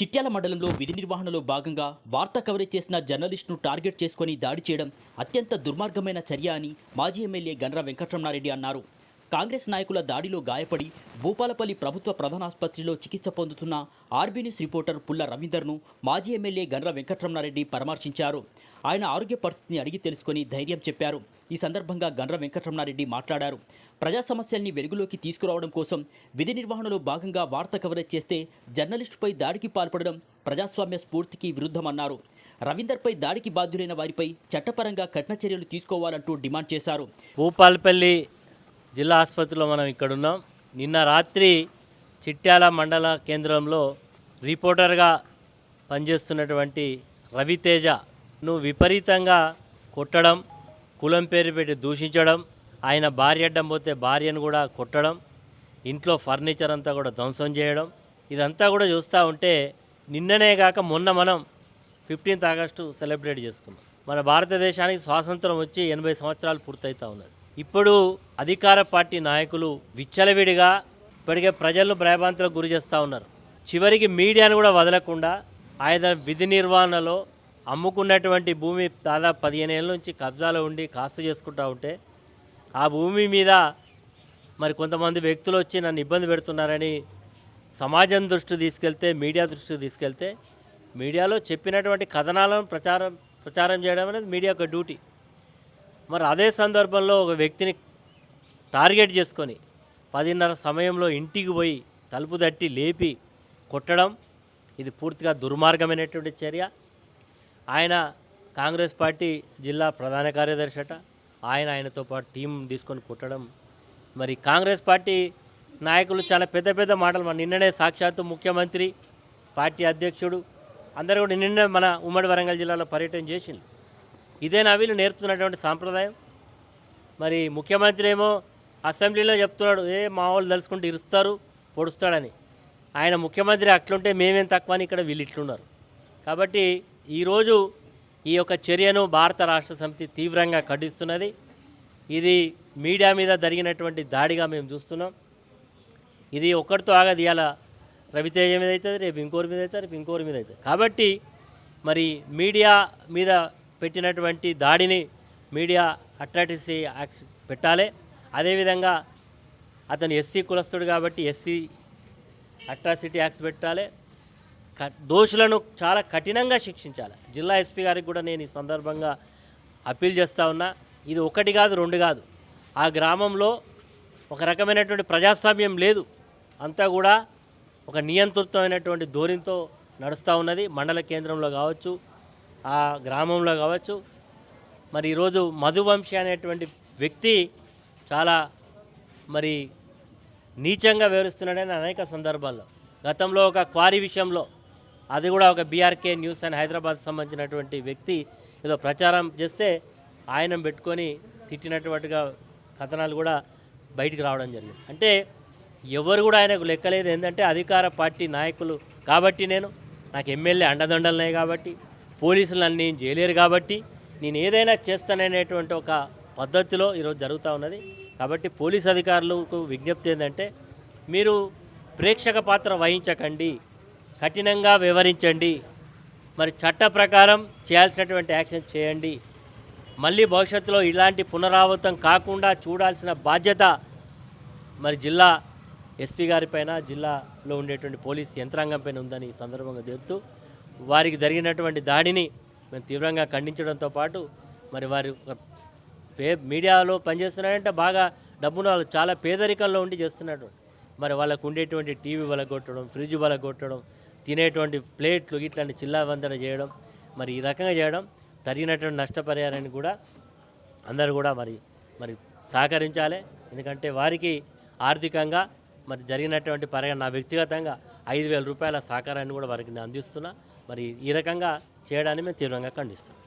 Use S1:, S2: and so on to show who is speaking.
S1: చిట్యాల మండలంలో విధి నిర్వహణలో భాగంగా వార్తా కవరేజ్ చేసిన జర్నలిస్టును టార్గెట్ చేసుకుని దాడి చేయడం అత్యంత దుర్మార్గమైన చర్య అని మాజీ ఎమ్మెల్యే గండ్ర వెంకటరమణారెడ్డి అన్నారు. కాంగ్రెస్ నాయకుల దాడిలో గాయపడి భూపాలపల్లి ప్రభుత్వ ప్రధానాసుపత్రిలో చికిత్స పొందుతున్న ఆర్బీ న్యూస్ రిపోర్టర్ పుల్ల రవీందర్ను మాజీ ఎమ్మెల్యే గండ్ర వెంకటరమణారెడ్డి పరామర్శించారు. ఆయన ఆరోగ్య పరిస్థితిని అడిగి తెలుసుకుని ధైర్యం చెప్పారు. ఈ సందర్భంగా గండ్ర వెంకటరమణారెడ్డి మాట్లాడారు. ప్రజా సమస్యల్ని వెలుగులోకి తీసుకురావడం కోసం విధి నిర్వహణలో భాగంగా వార్త కవరేజ్ చేస్తే జర్నలిస్టుపై దాడికి పాల్పడడం ప్రజాస్వామ్య స్ఫూర్తికి విరుద్ధమన్నారు. రవీందర్పై దాడికి బాధ్యులైన వారిపై చట్టపరంగా కఠిన చర్యలు తీసుకోవాలంటూ డిమాండ్ చేశారు.
S2: భూపాలపల్లి జిల్లా ఆసుపత్రిలో మనం ఇక్కడున్నాం. నిన్న రాత్రి చిట్యాల మండల కేంద్రంలో రిపోర్టర్గా పనిచేస్తున్నటువంటి రవితేజను విపరీతంగా కొట్టడం, కులం పేరు పెట్టి దూషించడం, ఆయన భార్య అడ్డం పోతే భార్యను కూడా కొట్టడం, ఇంట్లో ఫర్నిచర్ అంతా కూడా ధ్వంసం చేయడం, ఇదంతా కూడా చూస్తూ ఉంటే నిన్ననే కాక మొన్న మనం 15th ఆగస్టు సెలబ్రేట్ చేసుకున్నాం. మన భారతదేశానికి స్వాతంత్రం వచ్చి 80 సంవత్సరాలు పూర్తవుతూ ఉన్నది. ఇప్పుడు అధికార పార్టీ నాయకులు విచ్చలవిడిగా ఇప్పటికే ప్రజలను భయభ్రాంతులకు గురి చేస్తూ ఉన్నారు. చివరికి మీడియాను కూడా వదలకుండా ఆయన విధి నిర్వహణలో అమ్ముకున్నటువంటి భూమి దాదాపు 15 ఏళ్ళ నుంచి కబ్జాలో ఉండి కాస్తు చేసుకుంటూ ఉంటే ఆ భూమి మీద మరి కొంతమంది వ్యక్తులు వచ్చి నన్ను ఇబ్బంది పెడుతున్నారని సమాజం దృష్టి తీసుకెళ్తే, మీడియా దృష్టికి తీసుకెళ్తే మీడియాలో చెప్పినటువంటి కథనాలను ప్రచారం చేయడం అనేది మీడియా యొక్క డ్యూటీ. మరి అదే సందర్భంలో ఒక వ్యక్తిని టార్గెట్ చేసుకొని 10:30 సమయంలో ఇంటికి పోయి తలుపు తట్టి లేపి కొట్టడం ఇది పూర్తిగా దుర్మార్గమైనటువంటి చర్య. ఆయన కాంగ్రెస్ పార్టీ జిల్లా ప్రధాన కార్యదర్శి అట. ఆయనతో పాటు టీం తీసుకొని కొట్టడం, మరి కాంగ్రెస్ పార్టీ నాయకులు చాలా పెద్ద పెద్ద మాటలు. మన నిన్ననే సాక్షాత్తు ముఖ్యమంత్రి, పార్టీ అధ్యక్షుడు అందరూ కూడా నిన్న మన ఉమ్మడి వరంగల్ జిల్లాలో పర్యటన చేసింది. ఇదేనా వీళ్ళు నేర్పుతున్నటువంటి సాంప్రదాయం? మరి ముఖ్యమంత్రి ఏమో అసెంబ్లీలో చెప్తున్నాడు, మా వాళ్ళు తలుచుకుంటే ఇరుస్తారు, పొడుస్తాడని. ఆయన ముఖ్యమంత్రి అట్లుంటే మేమేం తక్కువ అని ఇక్కడ వీళ్ళు ఇట్లున్నారు. కాబట్టి ఈరోజు ఈ యొక్క చర్యను భారత రాష్ట్ర సమితి తీవ్రంగా ఖండిస్తున్నది. ఇది మీడియా మీద జరిగినటువంటి దాడిగా మేము చూస్తున్నాం. ఇది ఒక్కడితో ఆగది. ఇవాళ రవితేజ మీద అవుతుంది, రేపు ఇంకోరి మీద అవుతుంది, రేపు ఇంకోరి మీద అవుతుంది. కాబట్టి మరి మీడియా మీద పెట్టినటువంటి దాడిని మీడియా అట్రాసిటీ యాక్ట్ పెట్టాలి. అదేవిధంగా అతను ఎస్సీ కులస్తుడు కాబట్టి ఎస్సీ అట్రాసిటీ యాక్ట్స్ పెట్టాలి. దోషులను చాలా కఠినంగా శిక్షించాలి. జిల్లా ఎస్పీ గారికి కూడా నేను ఈ సందర్భంగా అప్పీల్ చేస్తూ ఉన్నా. ఇది ఒకటి కాదు, రెండు కాదు. ఆ గ్రామంలో ఒక రకమైనటువంటి ప్రజాస్వామ్యం లేదు. అంతా కూడా ఒక నియంతృత్వమైనటువంటి ధోరణితో నడుస్తూ ఉన్నది. మండల కేంద్రంలో కావచ్చు, ఆ గ్రామంలో కావచ్చు. మరి ఈరోజు మధువంశీ అనేటువంటి వ్యక్తి చాలా మరి నీచంగా వివరిస్తున్నాడని అనేక సందర్భాల్లో. గతంలో ఒక క్వారీ విషయంలో, అది కూడా ఒక బీఆర్కే న్యూస్ అని హైదరాబాద్ సంబంధించినటువంటి వ్యక్తి ఏదో ప్రచారం చేస్తే ఆయన పెట్టుకొని తిట్టినటువంటిగా కథనాలు కూడా బయటికి రావడం జరిగింది. అంటే ఎవరు కూడా ఆయనకు లెక్కలేదు. ఏంటంటే అధికార పార్టీ నాయకులు కాబట్టి, నాకు ఎమ్మెల్యే అండదండలున్నాయి కాబట్టి, పోలీసులు నన్ను ఏం చేయలేరు కాబట్టి నేను ఏదైనా చేస్తాననేటువంటి ఒక పద్ధతిలో ఈరోజు జరుగుతూ ఉన్నది. కాబట్టి పోలీస్ అధికారులకు విజ్ఞప్తి ఏంటంటే, మీరు ప్రేక్షక పాత్ర వహించకండి, కఠినంగా వివరించండి, మరి చట్ట ప్రకారం చేయాల్సినటువంటి యాక్షన్ చేయండి. మళ్ళీ భవిష్యత్తులో ఇలాంటి పునరావృతం కాకుండా చూడాల్సిన బాధ్యత మరి జిల్లా ఎస్పీ గారిపైన, జిల్లాలో ఉండేటువంటి పోలీస్ యంత్రాంగం పైన ఉందని ఈ సందర్భంగా తెలుపుతూ, వారికి జరిగినటువంటి దాడిని మేము తీవ్రంగా ఖండించడంతో పాటు మరి వారి మీడియాలో పనిచేస్తున్నారంటే బాగా డబ్బును వాళ్ళు చాలా పేదరికంలో ఉండి చేస్తున్నట్టు. మరి వాళ్ళకు ఉండేటువంటి టీవీ బలగొట్టడం, ఫ్రిడ్జ్ బలగొట్టడం, తినేటువంటి ప్లేట్లు ఇట్లాంటి చిల్లావందన చేయడం, మరి ఈ రకంగా చేయడం, జరిగినటువంటి నష్టపరిహారాన్ని కూడా అందరూ కూడా మరి సహకరించాలి. ఎందుకంటే వారికి ఆర్థికంగా మరి జరిగినటువంటి పరంగా నా వ్యక్తిగతంగా 5,000 రూపాయల సహకారాన్ని కూడా వారికి నేను అందిస్తున్నా. మరి ఈ రకంగా చేయడాన్ని మేము తీవ్రంగా ఖండిస్తున్నాం.